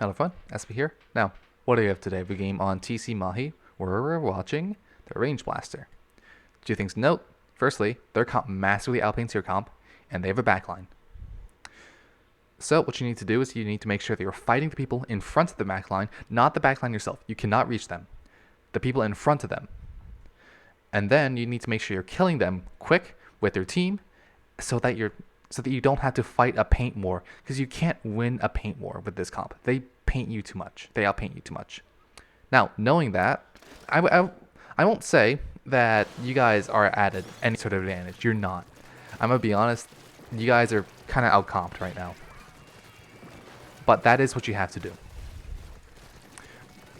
Hello fun, Espurr here. Now, what do we have today? We game on TC Mahi, where we're watching the Range Blaster. Two things to note. Firstly, their comp massively outpaints your comp, and they have a backline. So what you need to do is you need to make sure that you're fighting the people in front of the backline, not the backline yourself. You cannot reach them. The people in front of them. And then you need to make sure you're killing them quick with your team so that you don't have to fight a paint war, because you can't win a paint war with this comp. They paint you too much. They outpaint you too much. Now, knowing that, I won't say that you guys are at any sort of advantage. You're not. I'm going to be honest, you guys are kind of outcomped right now. But that is what you have to do.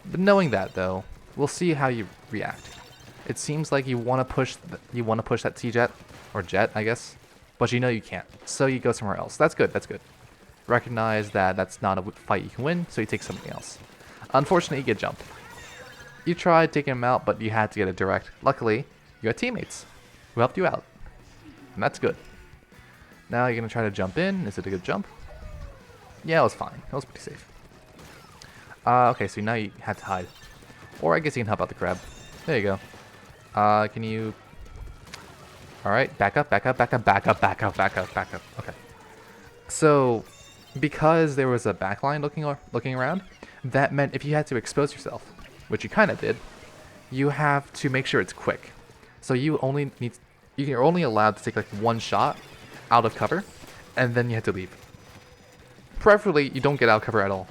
But knowing that, though, we'll see how you react. It seems like you want to push that T-Jet, or Jet, I guess, but you know you can't. So you go somewhere else. That's good. That's good. Recognize that that's not a fight you can win, so you take something else. Unfortunately, you get jumped. You tried taking him out, but you had to get it direct. Luckily, you had teammates who helped you out, and that's good. Now you're gonna try to jump in. Is it a good jump? Yeah, it was fine. It was pretty safe. Okay, so now you had to hide. Or I guess you can help out the crab. There you go. Can you... Alright, back up, back up, back up, back up, back up, back up, back up. Okay. So, because there was a backline looking around, that meant if you had to expose yourself, which you kind of did, you have to make sure it's quick. So you're only allowed to take like one shot out of cover, and then you have to leave. Preferably, you don't get out of cover at all.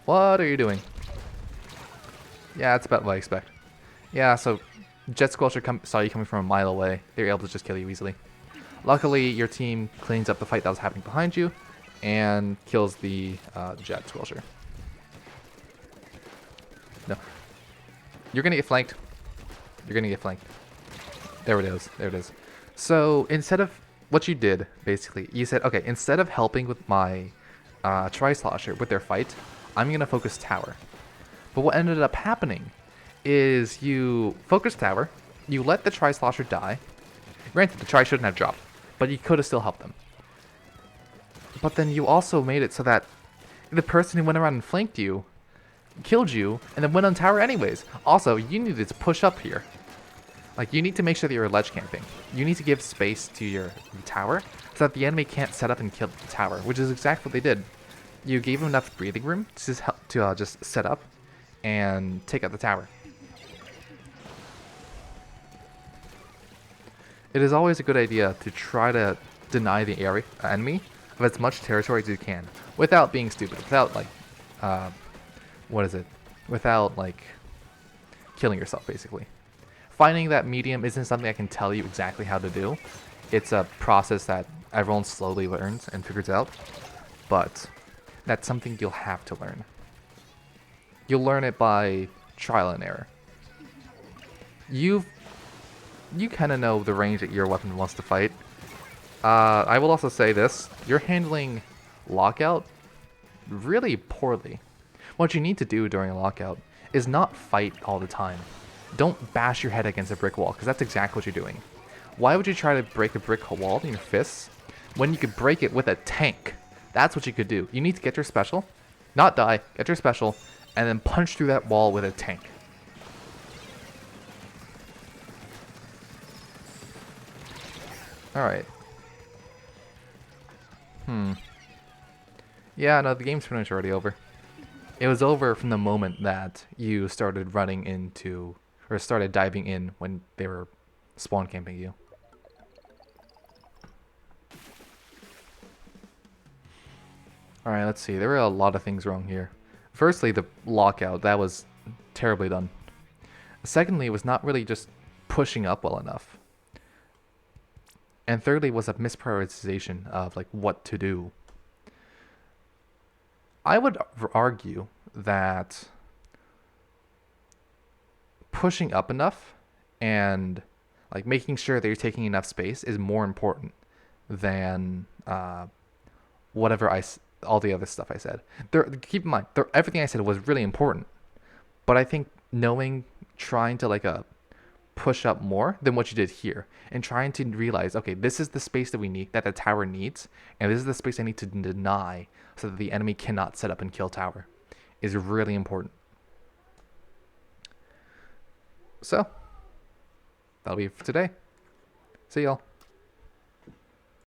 What are you doing? Yeah, that's about what I expect. Yeah, so Jet Squelcher saw you coming from a mile away. They were able to just kill you easily. Luckily, your team cleans up the fight that was happening behind you and kills the Jet Squelcher. No. You're going to get flanked. You're going to get flanked. There it is. There it is. So, instead of what you did, basically, you said, okay, instead of helping with my Tri-Slosher with their fight, I'm going to focus tower. But what ended up happening is you focus tower, you let the Tri-Slosher die. Granted, the Tri shouldn't have dropped, but you could have still helped them. But then you also made it so that the person who went around and flanked you killed you and then went on tower anyways. Also, you needed to push up here. Like, you need to make sure that you're ledge camping. You need to give space to your tower so that the enemy can't set up and kill the tower, which is exactly what they did. You gave them enough breathing room to just set up and take out the tower. It is always a good idea to try to deny the enemy of as much territory as you can without being stupid, without like, without like killing yourself, basically. Finding that medium isn't something I can tell you exactly how to do. It's a process that everyone slowly learns and figures out, but that's something you'll have to learn. You'll learn it by trial and error. You kind of know the range that your weapon wants to fight. I will also say this. You're handling lockout really poorly. What you need to do during a lockout is not fight all the time. Don't bash your head against a brick wall, because that's exactly what you're doing. Why would you try to break a brick wall in your fists when you could break it with a tank? That's what you could do. You need to get your special, not die, get your special, and then punch through that wall with a tank. Alright. Yeah, no, the game's pretty much already over. It was over from the moment that you started running into, or started diving in when they were spawn camping you. Alright, let's see. There were a lot of things wrong here. Firstly, the lockout. That was terribly done. Secondly, it was not really just pushing up well enough. And thirdly was a misprioritization of like what to do. I would argue that pushing up enough and like making sure that you're taking enough space is more important than all the other stuff I said. Keep in mind, everything I said was really important, but I think trying to like push up more than what you did here, and trying to realize, okay, this is the space that we need, that the tower needs, and this is the space I need to deny so that the enemy cannot set up and kill tower, is really important. So, that'll be it for today. See y'all.